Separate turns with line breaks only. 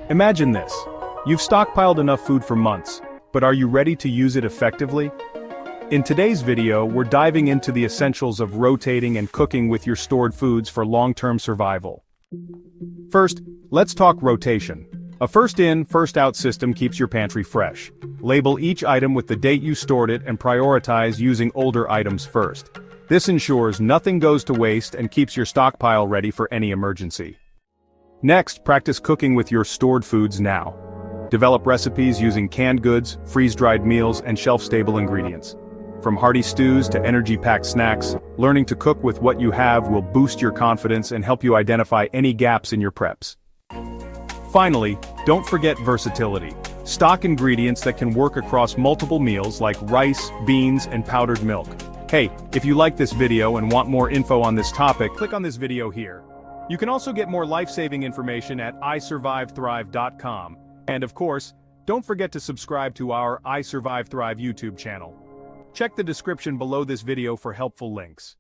Imagine this. You've stockpiled enough food for months, but are you ready to use it effectively? In today's video, we're diving into the essentials of rotating and cooking with your stored foods for long-term survival. First, let's talk rotation. A first-in, first-out system keeps your pantry fresh. Label each item with the date you stored it and prioritize using older items first. This ensures nothing goes to waste and keeps your stockpile ready for any emergency. Next, practice cooking with your stored foods now. Develop recipes using canned goods, freeze-dried meals, and shelf-stable ingredients. From hearty stews to energy-packed snacks, learning to cook with what you have will boost your confidence and help you identify any gaps in your preps. Finally, don't forget versatility. Stock ingredients that can work across multiple meals like rice, beans, and powdered milk. Hey, if you like this video and want more info on this topic, click on this video here. You can also get more life-saving information at iSurviveThrive.com. And of course, don't forget to subscribe to our I Survive Thrive YouTube channel. Check the description below this video for helpful links.